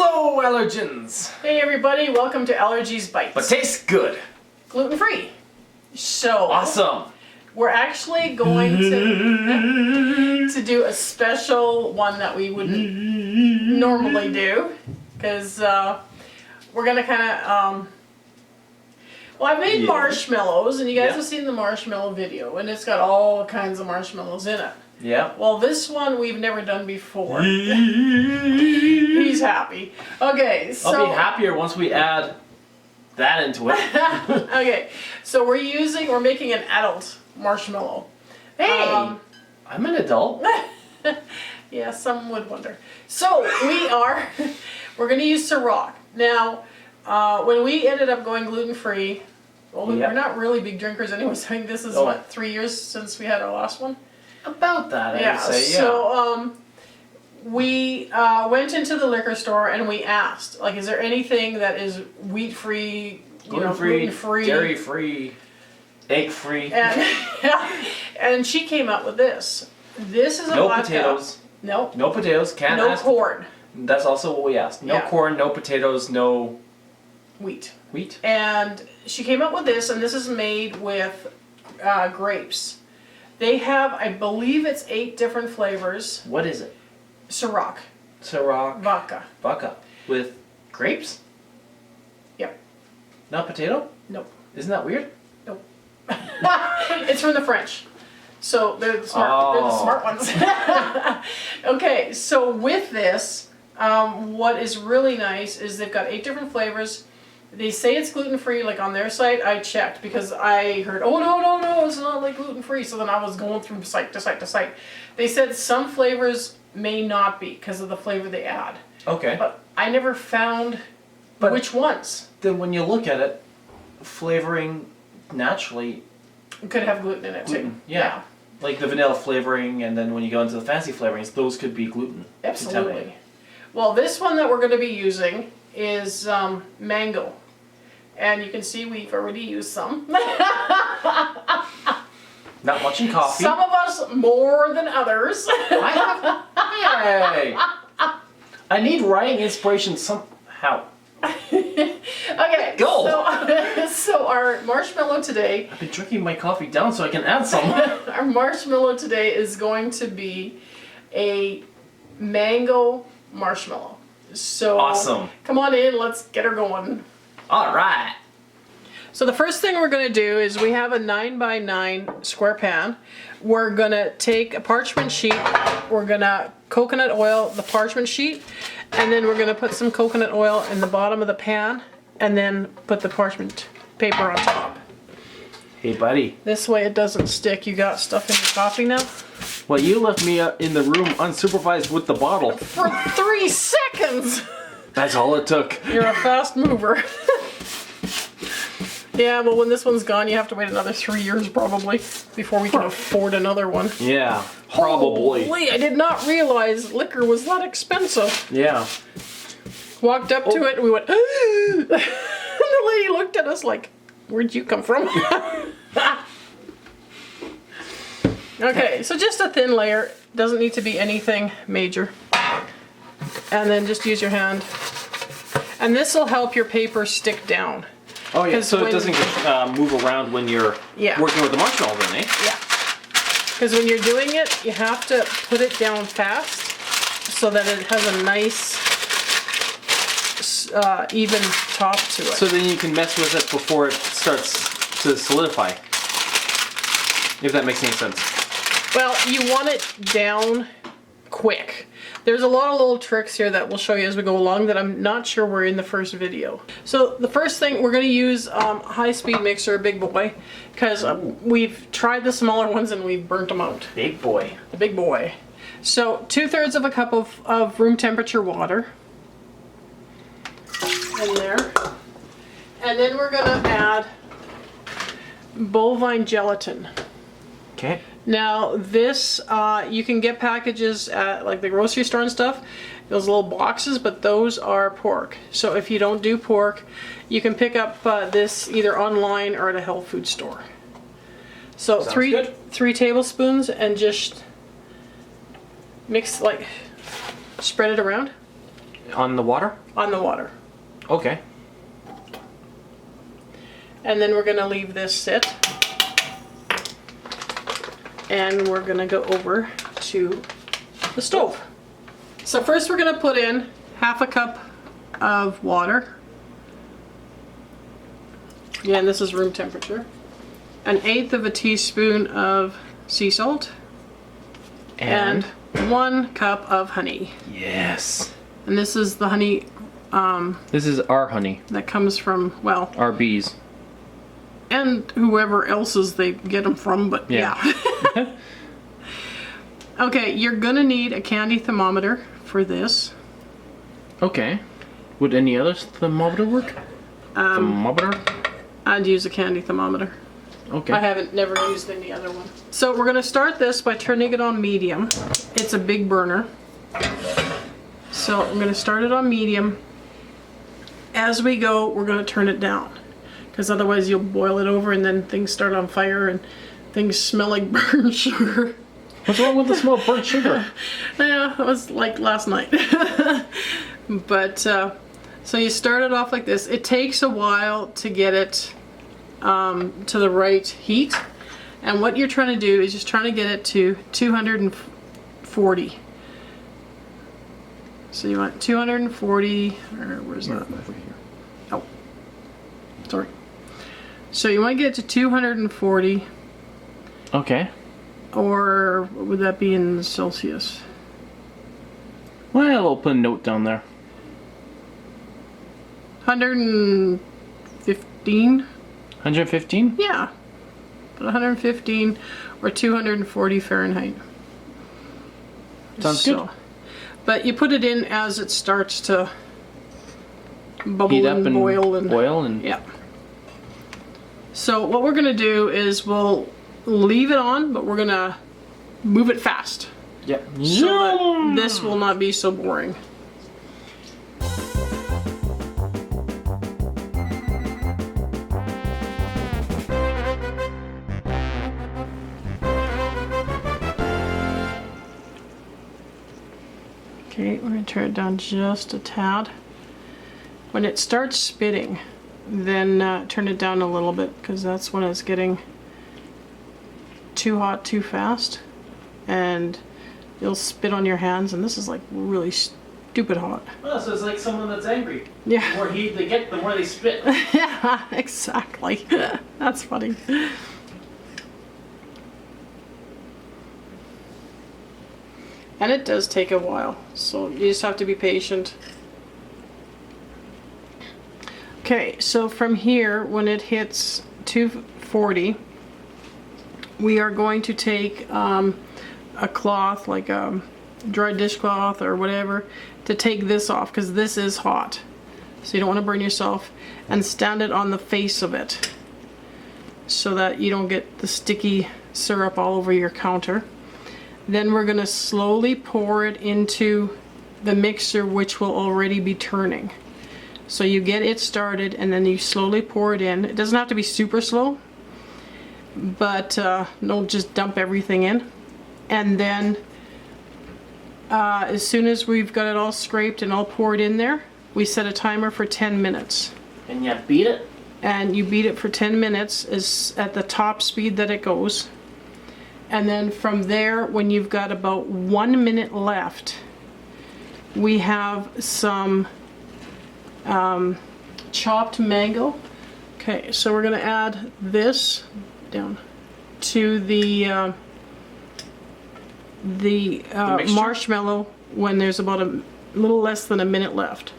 Hello, allergens! Hey everybody, welcome to Allergies Bites. But tastes good. Gluten-free. So Awesome. we're actually going to do a special one that we wouldn't normally do. Because we're going to kind of... well, I made marshmallows, and you guys have seen the marshmallow video, and it's got all kinds of marshmallows in it. Yeah. Well, this one we've never done before. He's happy. Okay, so... I'll be happier once we add that into it. Okay, so we're making an adult marshmallow. Hey! I'm an adult. Yeah, some would wonder. So we're going to use Cîroc. Now, when we ended up going gluten-free, well, we're not really big drinkers anyway, so I think this is, 3 years since we had our last one? About that, I would say, yeah. So, we went into the liquor store and we asked, like, is there anything that is wheat-free, gluten-free, dairy-free, egg-free? And she came up with this. This is a vodka. Potatoes. No. No potatoes. No corn. That's also what we asked. No corn, no potatoes, no... Wheat. Wheat. And she came up with this, and this is made with grapes. They have, I believe it's 8 different flavors. What is it? Cîroc. Cîroc. Vodka. Vodka. With grapes? Yep. Not potato? Nope. Isn't that weird? Nope. It's from the French. So they're the smart ones. Okay, so with this, what is really nice is they've got 8 different flavors. They say it's gluten-free, like on their site. I checked because I heard, oh no, it's not like gluten-free. So then I was going from site to site to site. They said some flavors may not be because of the flavor they add. Okay. But I never found which ones. Then when you look at it, flavoring naturally... It could have gluten in it too. Yeah. Like the vanilla flavoring, and then when you go into the fancy flavorings, those could be gluten. Absolutely. Well, this one that we're going to be using is mango. And you can see we've already used some. Not much in coffee. Some of us more than others. Hey! I need writing inspiration somehow. Okay, go! So our marshmallow today... I've been drinking my coffee down so I can add some. Our marshmallow today is going to be a mango marshmallow. So awesome. Come on in, let's get her going. All right. So the first thing we're going to do is we have a 9x9 square pan. We're going to take a parchment sheet. We're going to coconut oil the parchment sheet, and then we're going to put some coconut oil in the bottom of the pan, and then put the parchment paper on top. Hey, buddy. This way it doesn't stick. You got stuff in your coffee now? Well, you left me in the room unsupervised with the bottle. For 3 seconds! That's all it took. You're a fast mover. Yeah, well, when this one's gone, you have to wait another 3 years probably before we can afford another one. Yeah, probably. Holy, I did not realize liquor was that expensive. Yeah. Walked up to it and we went, and the lady looked at us like, where'd you come from? Okay, so just a thin layer. Doesn't need to be anything major. And then just use your hand. And this will help your paper stick down. Oh yeah, so it doesn't move around when you're working with the marshmallow then, eh? Yeah. Because when you're doing it, you have to put it down fast so that it has a nice even top to it. So then you can mess with it before it starts to solidify. If that makes any sense. Well, you want it down quick. There's a lot of little tricks here that we'll show you as we go along that I'm not sure were in the first video. So the first thing, we're going to use high-speed mixer, big boy, because we've tried the smaller ones and we've burnt them out. Big boy. The big boy. So 2/3 of a cup of room temperature water in there. And then we're going to add bovine gelatin. Okay. Now this, you can get packages at like the grocery store and stuff, those little boxes, but those are pork. So if you don't do pork, you can pick up this either online or at a health food store. So three tablespoons, and just mix, like, spread it around. on the water? On the water. Okay. And then we're gonna leave this sit. And we're gonna go over to the stove. So first we're gonna put in half a cup of water. Yeah, and this is room temperature. 1/8 teaspoon of sea salt. And 1 cup of honey. Yes. And this is the honey This is our honey. that comes from, well, Our bees. and whoever else's they get them from, but yeah. Okay, you're gonna need a candy thermometer for this. Okay. Would any other thermometer work? Thermometer? I'd use a candy thermometer. Okay. I haven't never used any other one. So we're gonna start this by turning it on medium. It's a big burner. So I'm gonna start it on medium. As we go, we're gonna turn it down, because otherwise you'll boil it over and then things start on fire and things smell like burnt sugar. What's wrong with the smell of burnt sugar? Yeah, it was like last night. But, so you start it off like this. It takes a while to get it to the right heat. And what you're trying to do is just trying to get it to 240. So you want 240, or where's that? Over here. Oh, sorry. So you want to get it to 240, Okay. or what would that be in Celsius? Well, I'll put a note down there. 115? 115? Yeah. Put 115 or 240 Fahrenheit. Sounds good. But you put it in as it starts to bubble Heat up and boil and boil and yeah. So what we're gonna do is we'll leave it on, but we're gonna move it fast. Yep. So that this will not be so boring. Okay, we're going to turn it down just a tad. When it starts spitting, then turn it down a little bit, because that's when it's getting too hot too fast. And you'll spit on your hands, and this is like really stupid hot. Oh, so it's like someone that's angry. Yeah. The more heat they get, the more they spit. Yeah, exactly. That's funny. And it does take a while, so you just have to be patient. Okay, so from here, when it hits 240, we are going to take a cloth, like a dry dishcloth or whatever, to take this off, because this is hot. So you don't want to burn yourself, and stand it on the face of it so that you don't get the sticky syrup all over your counter. Then we're going to slowly pour it into the mixer, which will already be turning. So you get it started and then you slowly pour it in. It doesn't have to be super slow, but don't just dump everything in. And then as soon as we've got it all scraped and all poured in there, we set a timer for 10 minutes. And you beat it? And you beat it for 10 minutes is at the top speed that it goes. And then from there, when you've got about 1 minute left, we have some chopped mango. Okay, so we're gonna add this down to the marshmallow when there's about a little less than a minute left.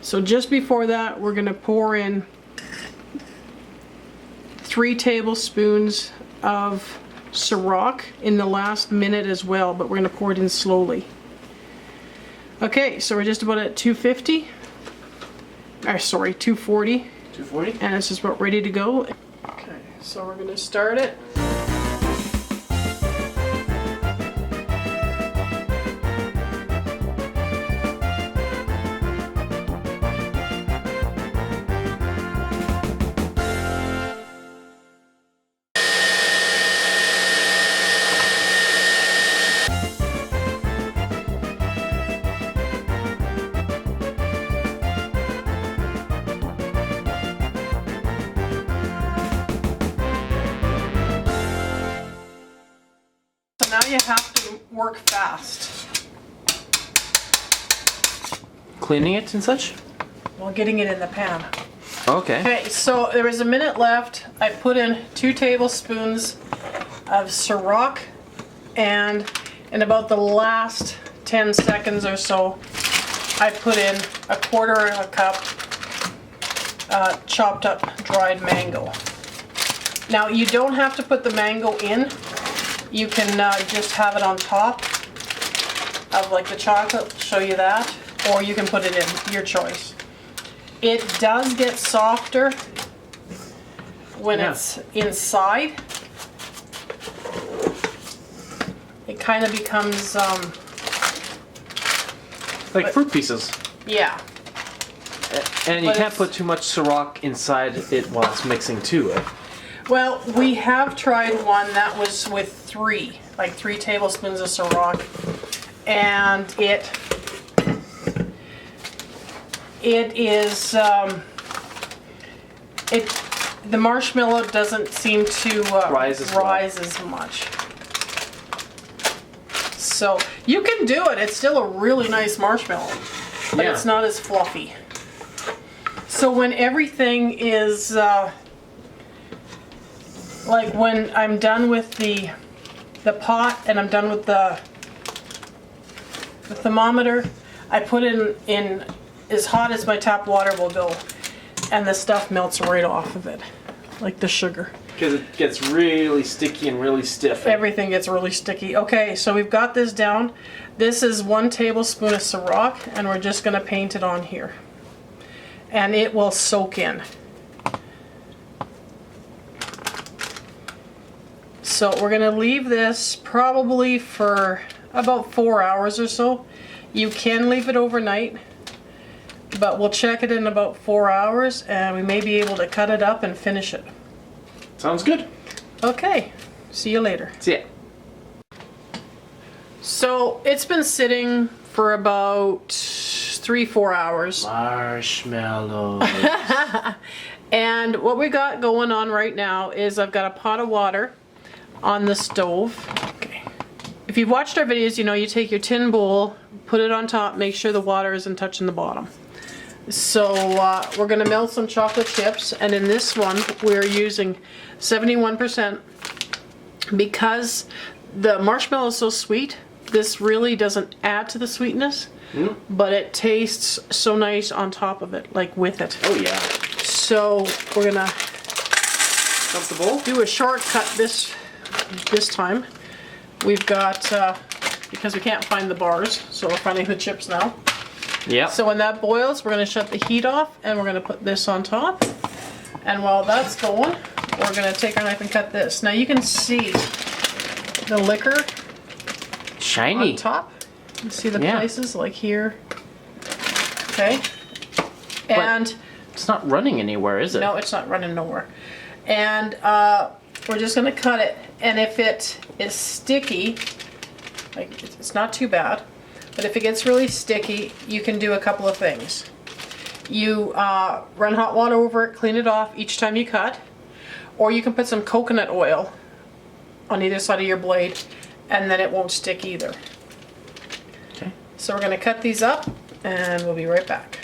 So just before that, we're gonna pour in 3 tablespoons of Cîroc in the last minute as well, but we're going to pour it in slowly. Okay, so we're just about at 250. Sorry, 240. 240? And it's just about ready to go. Okay, so we're going to start it. you have to work fast. Cleaning it and such? While getting it in the pan. Okay. Okay, so there was a minute left. I put in 2 tablespoons of Cîroc, and in about the last 10 seconds or so, I put in 1/4 cup chopped up dried mango. Now you don't have to put the mango in. You can just have it on top of like the chocolate, show you that, or you can put it in, your choice. It does get softer when it's inside. It kind of becomes like fruit pieces. Yeah. And you can't put too much Cîroc inside it while it's mixing too, eh? Well, we have tried one that was with 3 tablespoons of Cîroc, and it is the marshmallow doesn't seem to rise as much. So you can do it. It's still a really nice marshmallow, but it's not as fluffy. So when everything is like when I'm done with the pot and I'm done with the thermometer, I put it in as hot as my tap water will go, and the stuff melts right off of it, like the sugar. Because it gets really sticky and really stiff. Everything gets really sticky. Okay, so we've got this down. This is 1 tablespoon of Cîroc, and we're just going to paint it on here. And it will soak in. So we're going to leave this probably for about 4 hours or so. You can leave it overnight, but we'll check it in about 4 hours, and we may be able to cut it up and finish it. Sounds good. Okay, see you later. See ya. So it's been sitting for about 3-4 hours. Marshmallows. And what we got going on right now is I've got a pot of water on the stove. Okay. If you've watched our videos, you know you take your tin bowl, put it on top, make sure the water isn't touching the bottom. So we're going to melt some chocolate chips, and in this one we're using 71%. Because the marshmallow is so sweet, this really doesn't add to the sweetness, but it tastes so nice on top of it, like with it. Oh yeah. So we're going to do a shortcut this time. We've got, because we can't find the bars, so we're finding the chips now. Yeah. So when that boils, we're going to shut the heat off, and we're going to put this on top. And while that's going, we're going to take our knife and cut this. Now you can see the liquor shiny on top. You see the places like here. Okay. And it's not running anywhere, is it? No, it's not running nowhere. And we're just going to cut it. And if it is sticky, like it's not too bad. But if it gets really sticky, you can do a couple of things. You run hot water over it, clean it off each time you cut, or you can put some coconut oil on either side of your blade, and then it won't stick either. Okay. So we're going to cut these up, and we'll be right back.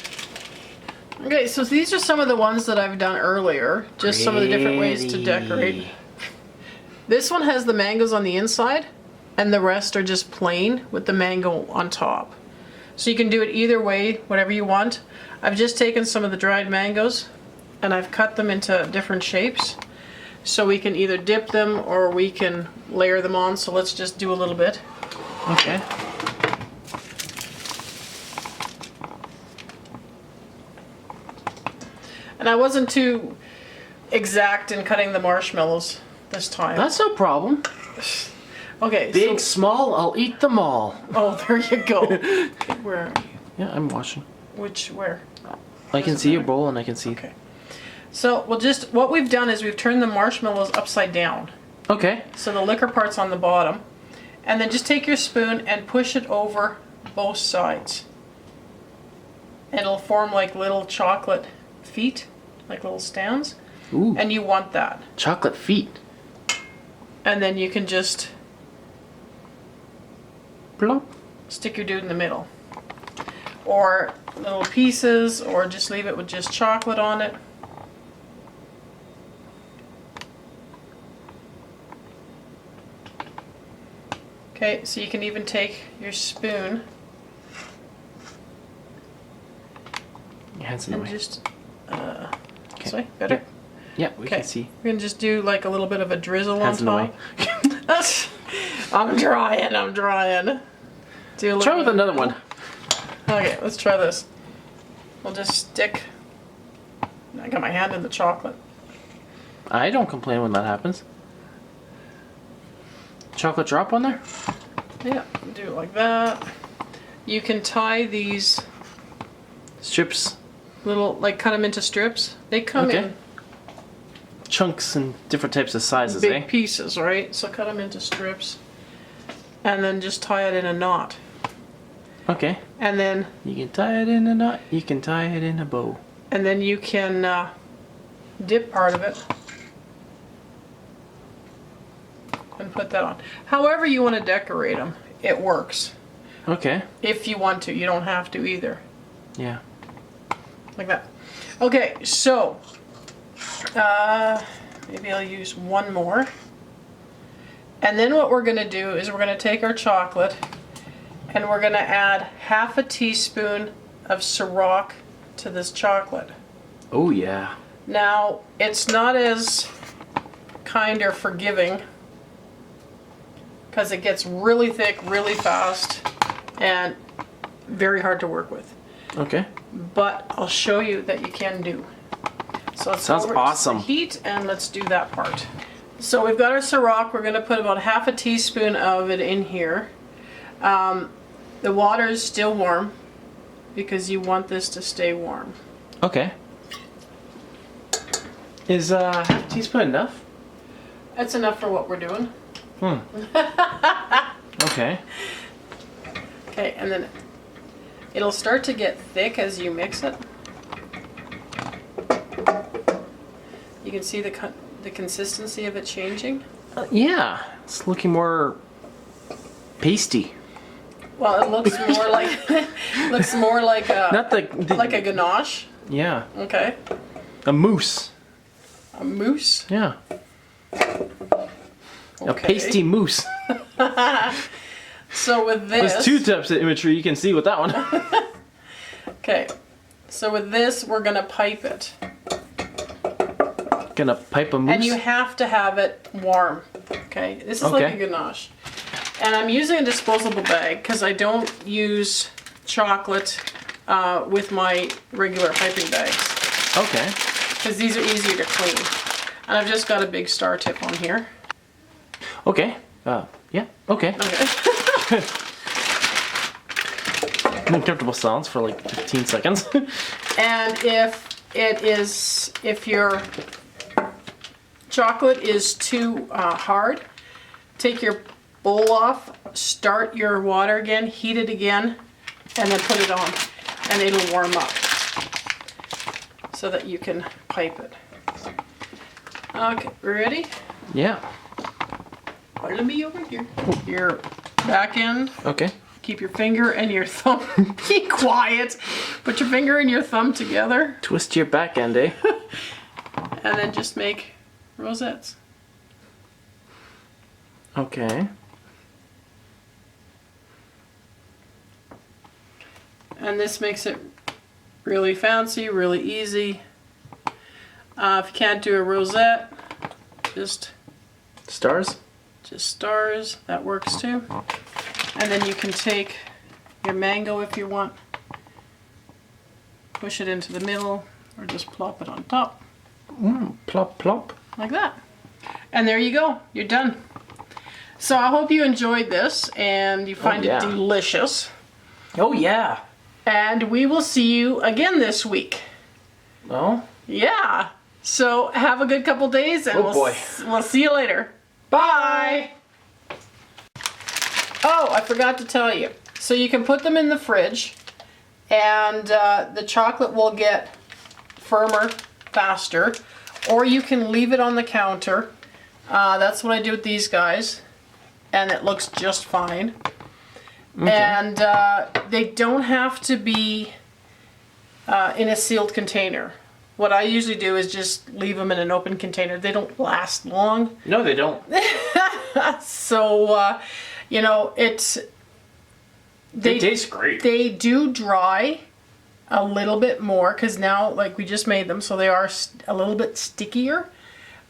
Okay, so these are some of the ones that I've done earlier, just some of the different ways to decorate. This one has the mangoes on the inside, and the rest are just plain with the mango on top. So you can do it either way, whatever you want. I've just taken some of the dried mangoes and I've cut them into different shapes. So we can either dip them or we can layer them on. So let's just do a little bit. Okay. And I wasn't too exact in cutting the marshmallows this time. That's no problem. Okay. Big, small, I'll eat them all. Oh, there you go. Where are you? Yeah, I'm watching. Where? I can see your bowl and I can see. Okay. So what we've done is we've turned the marshmallows upside down. Okay. So the liquor part's on the bottom. And then just take your spoon and push it over both sides. And it'll form like little chocolate feet, like little stands. Ooh. And you want that. Chocolate feet. And then you can just Plop. Stick your dude in the middle. Or little pieces, or just leave it with just chocolate on it. Okay, so you can even take your spoon Hands in the and way. just, Okay. sorry, better? Yeah, we Okay, can see. we're gonna just do like a little bit of a drizzle Hands in the on top. I'm trying. Do a little Try with another one. Okay, let's try this. We'll just stick. I got my hand in the chocolate. I don't complain when that happens. Chocolate drop on there? Yeah, do it like that. You can tie these Strips, little, like cut them into strips. They come Okay. in chunks, and different types of sizes, big eh? pieces, right? So cut them into strips. And then just tie it in a knot. Okay. And then You can tie it in a knot. You can tie it in a bow. you can dip part of it and put that on. However you want to decorate them, it works. Okay. If you want to, you don't have to either. Yeah. Like that. Okay, so maybe I'll use one more. And then what we're going to do is we're going to take our chocolate and we're going to add half a teaspoon of Cîroc to this chocolate. Oh yeah. Now, it's not as kind or forgiving because it gets really thick really fast and very hard to work with. Okay. But I'll show you that you can do. So let's Sounds go over to awesome. the heat and let's do that part. So we've got our Cîroc. We're going to put about half a teaspoon of it in here. The water is still warm because you want this to stay warm. Okay. Is half a teaspoon enough? That's enough for what we're doing. Okay. Okay, and then it'll start to get thick as you mix it. You can see the consistency of it changing. Yeah, it's looking more pasty. Well, it looks more like a Not the like a ganache. Yeah, Okay, a mousse. a mousse. Yeah, a Okay. pasty mousse. So with this, There's two types of imagery you can see with that one. okay. So with this, we're gonna pipe it, Gonna pipe a mousse. and you have to have it warm. Okay, this is like Okay. a ganache, and I'm using a disposable bag because I don't use chocolate with my regular piping bags Okay. because these are easier to clean. And I've just got a big star tip on here. Okay. Yeah. Okay. Okay. Uncomfortable silence for like 15 seconds. And if your chocolate is too hard, take your bowl off, start your water again, heat it again, and then put it on, and it'll warm up so that you can pipe it. Okay, ready? Yeah. Follow me over here. Your back end. Okay. Keep your finger and your thumb. Be quiet. Put your finger and your thumb together, Twist your back end, eh? and then just make rosettes. Okay. And this makes it really fancy, really easy. If you can't do a rosette, just Stars? stars, that works too. And then you can take your mango if you want, push it into the middle, or just plop it on top, Plop, plop. like that. And there you go, you're done. So I hope you enjoyed this and you find yeah. it delicious. Oh, yeah. And we will see you again this week. Oh? Yeah. So have a good couple days, and Oh, boy. we'll see you later. Bye. Oh, I forgot to tell you. So you can put them in the fridge, and the chocolate will get firmer faster, or you can leave it on the counter. That's what I do with these guys, and it looks just fine. And they don't have to be in a sealed container. What I usually do is just leave them in an open container. They don't last long. No, they don't. So, you know, They taste great. They do dry a little bit more because now, like, we just made them, so they are a little bit stickier.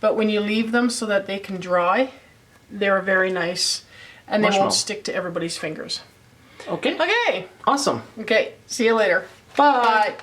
But when you leave them so that they can dry, they're very nice, and they won't stick to everybody's fingers. Okay. Okay. Awesome. Okay. See you later. Bye. Bye.